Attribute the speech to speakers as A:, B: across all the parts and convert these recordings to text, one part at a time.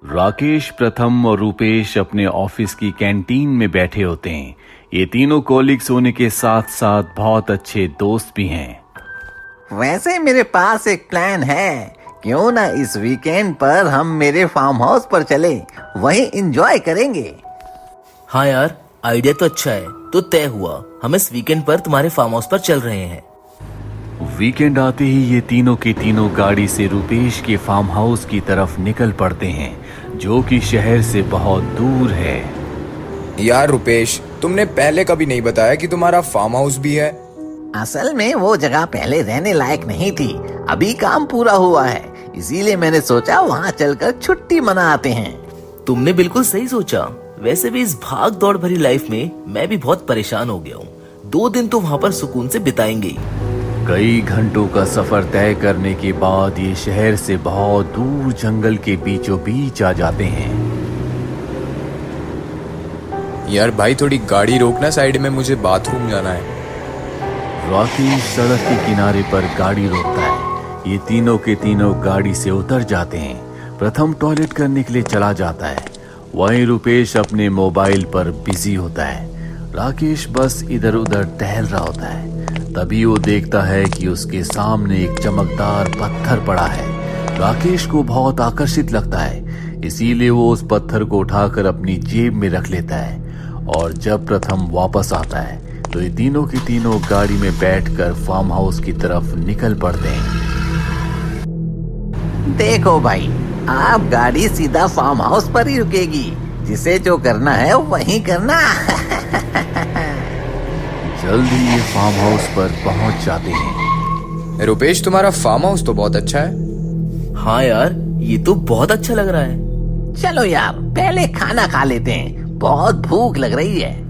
A: राकेश, प्रथम और रूपेश अपने ऑफिस की कैंटीन में बैठे होते हैं। ये तीनों कॉलिग्स होने के साथ साथ बहुत अच्छे दोस्त भी हैं।
B: वैसे मेरे पास एक प्लान है। क्यों ना इस वीकेंड पर हम मेरे फार्म हाउस पर चले, वहीं एंजॉय करेंगे।
C: हाँ यार, आइडिया तो अच्छा है। तो तय हुआ, हम इस वीकेंड पर तुम्हारे फार्म हाउस पर चल रहे हैं।
A: वीकेंड आते ही ये तीनों के तीनों गाड़ी से रूपेश के फार्म हाउस की तरफ निकल पड़ते हैं, जो कि शहर से बहुत दूर है।
D: यार रूपेश, तुमने पहले कभी नहीं बताया कि तुम्हारा फार्म हाउस भी है।
B: असल में वो जगह पहले रहने लायक नहीं थी, अभी काम पूरा हुआ है, इसीलिए मैंने सोचा वहाँ चलकर छुट्टी मना आते हैं।
C: तुमने बिल्कुल सही सोचा। वैसे भी इस भाग दौड़ भरी लाइफ में मैं भी बहुत परेशान हो गया हूँ। 2 दिन तो वहाँ पर सुकून से बिताएंगे ही।
A: कई घंटों का सफर तय करने के बाद ये शहर से बहुत दूर जंगल के बीचों बीच आ जाते हैं।
D: यार भाई, थोड़ी गाड़ी रोकना साइड में, मुझे बाथरूम जाना है।
A: राकेश सड़क के किनारे पर गाड़ी रोकता है। ये तीनों के तीनों गाड़ी से उतर जाते हैं। प्रथम टॉयलेट करने के लिए चला जाता है, वहीं रूपेश अपने मोबाइल पर बिजी होता है। राकेश बस इधर उधर टहल रहा होता है। तभी वो देखता है कि उसके सामने एक चमकदार पत्थर पड़ा है। राकेश को बहुत आकर्षित लगता है, इसीलिए वो उस पत्थर को उठाकर अपनी जेब में रख लेता है। और जब प्रथम वापस आता है तो ये तीनों की तीनों गाड़ी में बैठकर फार्म हाउस की तरफ निकल पड़ते हैं।
B: देखो भाई, आप गाड़ी सीधा फार्म हाउस पर ही रुकेगी, जिसे जो करना है वहीं करना।
A: जल्दी ये फार्म हाउस पर पहुंच जाते हैं।
D: रूपेश, तुम्हारा फार्म हाउस तो बहुत अच्छा है।
C: हाँ यार, ये तो बहुत अच्छा लग रहा है।
B: चलो यार, पहले खाना खा लेते हैं, बहुत भूख लग रही है।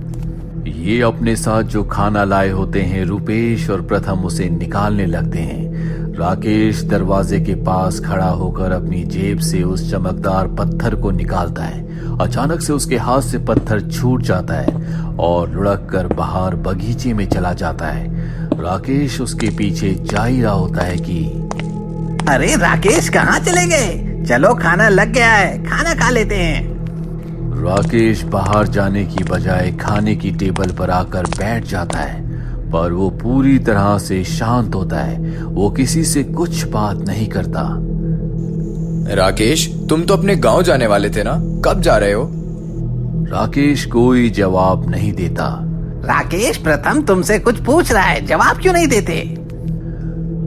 A: ये अपने साथ जो खाना लाए होते हैं, रूपेश और प्रथम उसे निकालने लगते हैं। राकेश दरवाजे के पास खड़ा होकर अपनी जेब से उस चमकदार पत्थर को निकालता है। अचानक से उसके हाथ से पत्थर छूट जाता है और लुढ़क कर बाहर बगीचे में चला जाता है। राकेश उसके पीछे जा ही रहा होता है कि
B: अरे राकेश, कहाँ चले गए? चलो, खाना लग गया है, खाना खा लेते हैं।
A: राकेश बाहर जाने की बजाय खाने की टेबल पर आकर बैठ जाता है, पर वो पूरी तरह से शांत होता है। वो किसी से कुछ बात नहीं करता।
D: राकेश, तुम तो अपने गांव जाने वाले थे ना, कब जा रहे हो?
A: राकेश कोई जवाब नहीं देता।
B: राकेश, प्रथम तुमसे कुछ पूछ रहा है, जवाब क्यों नहीं देते?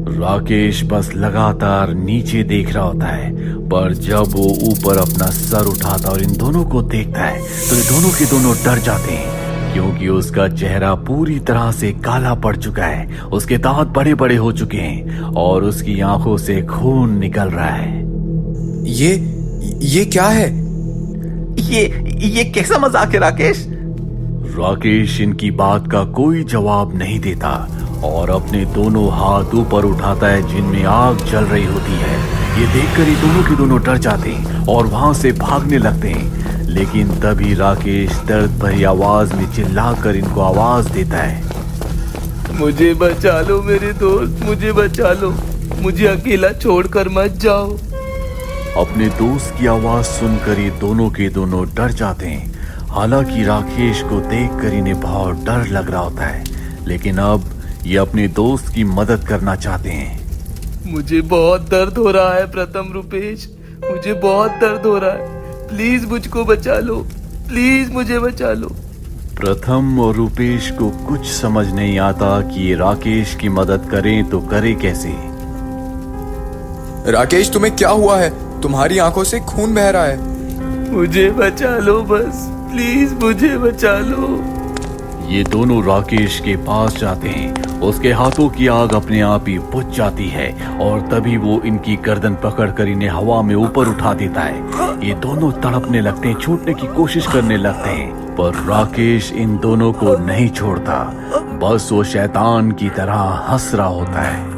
A: राकेश बस लगातार नीचे देख रहा होता है, पर जब वो ऊपर अपना सर उठाता और इन दोनों को देखता है तो ये दोनों के दोनों डर जाते हैं, क्योंकि उसका चेहरा पूरी तरह से काला पड़ चुका है। उसके दांत बड़े बड़े हो चुके हैं और उसकी आंखों से खून निकल रहा है।
D: ये क्या है?
B: ये कैसा मजाक है राकेश?
A: राकेश इनकी बात का कोई जवाब नहीं देता और अपने दोनों हाथ ऊपर उठाता है, जिनमें आग जल रही होती है। ये देखकर ये दोनों के दोनों डर जाते हैं और वहां से भागने लगते हैं। लेकिन तभी राकेश दर्द भरी आवाज में चिल्लाकर इनको आवाज देता है,
C: मुझे बचा लो मेरे दोस्त, मुझे बचा लो, मुझे अकेला छोड़कर मत जाओ।
A: अपने दोस्त की आवाज सुनकर ये दोनों के दोनों डर जाते हैं। हालांकि राकेश को देखकर इन्हें बहुत डर लग रहा होता है, लेकिन अब ये अपने दोस्त की मदद करना चाहते हैं।
C: मुझे बहुत दर्द हो रहा है प्रथम, रूपेश, मुझे बहुत दर्द हो रहा है। प्लीज मुझको बचा लो, प्लीज मुझे बचा लो।
A: प्रथम और रूपेश को कुछ समझ नहीं आता कि ये राकेश की मदद करें तो करे कैसे।
D: राकेश, तुम्हें क्या हुआ है? तुम्हारी आंखों से खून बह रहा है।
C: मुझे बचा लो बस, प्लीज मुझे बचा लो।
A: ये दोनों राकेश के पास जाते हैं। उसके हाथों की आग अपने आप ही बुझ जाती है और तभी वो इनकी गर्दन पकड़कर इन्हें हवा में ऊपर उठा देता है। ये दोनों तड़पने लगते हैं, छूटने की कोशिश करने लगते हैं, पर राकेश इन दोनों को नहीं छोड़ता। बस वो शैतान की तरह हंस रहा होता है।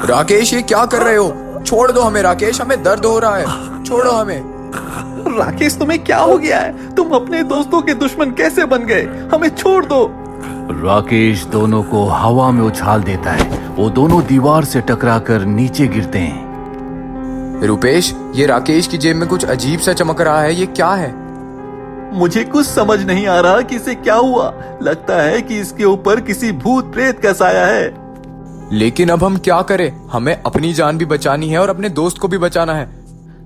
D: राकेश, ये क्या कर रहे हो? छोड़ दो हमें राकेश, हमें दर्द हो रहा है, छोड़ो हमें।
B: राकेश, तुम्हें क्या हो गया है? तुम अपने दोस्तों के दुश्मन कैसे बन गए? हमें छोड़ दो।
A: राकेश दोनों को हवा में उछाल देता है। वो दोनों दीवार से टकराकर नीचे गिरते हैं।
D: रुपेश, ये राकेश की जेब में कुछ अजीब सा चमक रहा है, ये क्या है?
A: मुझे कुछ समझ नहीं आ रहा कि इसे क्या हुआ। लगता है कि इसके ऊपर किसी भूत प्रेत का साया है।
D: लेकिन अब हम क्या करें? हमें अपनी जान भी बचानी है और अपने दोस्त को भी बचाना है।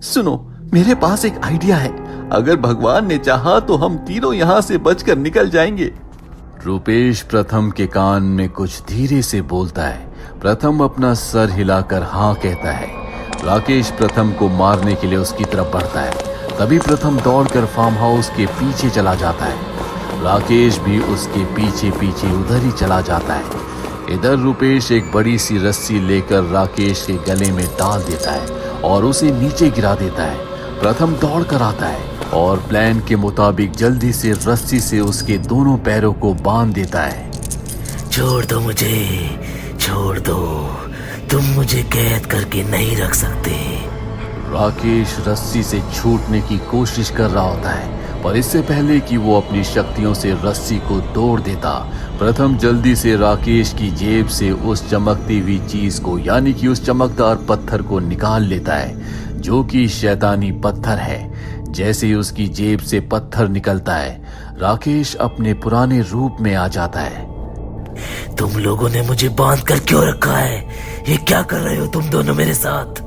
A: सुनो, मेरे पास एक आइडिया है। अगर भगवान ने चाहा तो हम तीनों यहाँ से बचकर निकल जाएंगे। रुपेश प्रथम के कान में कुछ धीरे से बोलता है। प्रथम अपना सर हिलाकर हाँ कहता है। राकेश प्रथम को मारने के लिए उसकी तरफ बढ़ता है। तभी प्रथम दौड़कर फार्म हाउस के पीछे चला जाता है। राकेश भी उसके पीछे पीछे उधर ही चला जाता है। इधर रुपेश एक बड़ी सी रस्सी लेकर राकेश के गले में डाल देता है और उसे नीचे गिरा देता है। प्रथम दौड़ कर आता है और प्लान के मुताबिक जल्दी से रस्सी से उसके दोनों पैरों को बांध देता है।
C: छोड़ दो मुझे, छोड़ दो, तुम मुझे कैद करके नहीं रख सकते।
A: राकेश रस्सी से छूटने की कोशिश कर रहा होता है, पर इससे पहले कि वो अपनी शक्तियों से रस्सी को तोड़ देता, प्रथम जल्दी से राकेश की जेब से उस चमकती हुई चीज को यानी कि उस चमकदार पत्थर को निकाल लेता है, जो कि शैतानी पत्थर है। जैसे ही उसकी जेब से पत्थर निकलता है, राकेश अपने पुराने रूप में आ जाता है।
C: तुम लोगों ने मुझे बांध कर क्यों रखा है? ये क्या कर रहे हो तुम दोनों मेरे साथ?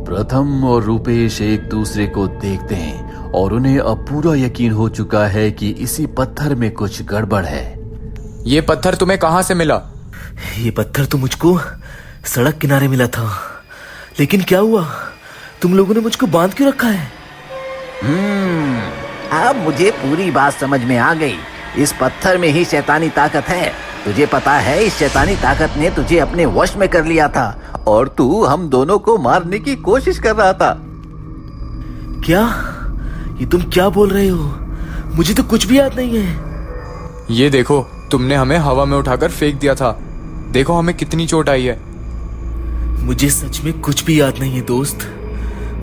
A: प्रथम और रुपेश एक दूसरे को देखते हैं और उन्हें अब पूरा यकीन हो चुका है कि इसी पत्थर में कुछ गड़बड़ है।
D: ये पत्थर तुम्हें कहाँ से मिला?
C: ये पत्थर तो मुझको सड़क किनारे मिला था, लेकिन क्या हुआ? तुम लोगों ने मुझको बांध क्यों रखा है?
B: अब मुझे पूरी बात समझ में आ गई। इस पत्थर में ही शैतानी ताकत है। तुझे पता है, इस शैतानी ताकत ने तुझे अपने वश में कर लिया था और तू हम दोनों को मारने की कोशिश कर रहा था।
C: क्या? ये तुम क्या बोल रहे हो? मुझे तो कुछ भी याद नहीं है।
D: ये देखो, तुमने हमें हवा में उठाकर फेंक दिया था। देखो हमें कितनी चोट आई है।
C: मुझे सच में कुछ भी याद नहीं है दोस्त,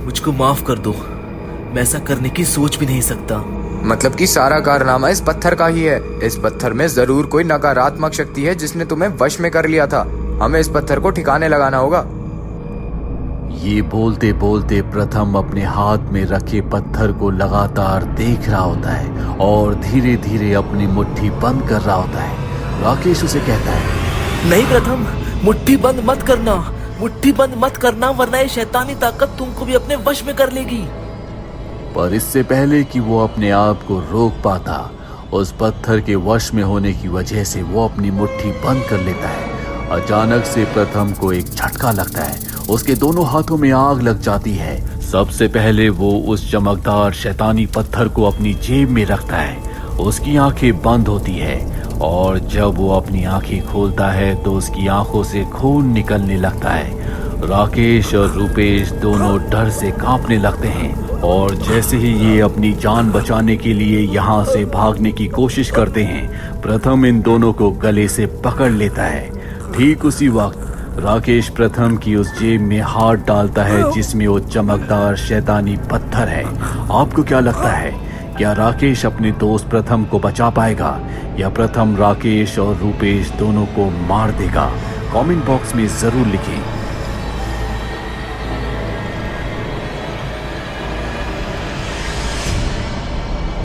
C: मुझको माफ कर दो। मैं ऐसा करने की सोच भी नहीं सकता।
D: मतलब कि सारा कारनामा इस पत्थर का ही है। इस पत्थर में जरूर कोई नकारात्मक शक्ति है जिसने तुम्हें वश में कर लिया था। हमें इस पत्थर को ठिकाने लगाना होगा।
A: ये बोलते बोलते प्रथम अपने हाथ में रखे पत्थर को लगातार देख रहा होता है और धीरे धीरे अपनी मुट्ठी बंद कर रहा होता है। राकेश उसे कहता है,
C: नहीं प्रथम, मुट्ठी बंद मत करना, मुट्ठी बंद मत करना, वरना ये शैतानी ताकत तुमको भी अपने वश में कर लेगी।
A: पर इससे पहले कि वो अपने आप को रोक पाता, उस पत्थर के वश में होने की वजह से वो अपनी मुट्ठी बंद कर लेता है। अचानक से प्रथम को एक झटका लगता है। उसके दोनों हाथों में आग लग जाती है। सबसे पहले वो उस चमकदार शैतानी पत्थर को अपनी जेब में रखता है। उसकी आंखें बंद होती है और जब वो अपनी आंखें खोलता है तो उसकी आंखों से खून निकलने लगता है। राकेश और रुपेश दोनों डर से कांपने लगते हैं और जैसे ही ये अपनी जान बचाने के लिए यहाँ से भागने की कोशिश करते हैं, प्रथम इन दोनों को गले से पकड़ लेता है। ठीक उसी वक्त राकेश प्रथम की उस जेब में हाथ डालता है जिसमें वो चमकदार शैतानी पत्थर है। आपको क्या लगता है, क्या राकेश अपने दोस्त प्रथम को बचा पाएगा या प्रथम राकेश और रुपेश दोनों को मार देगा? कमेंट बॉक्स में जरूर लिखें।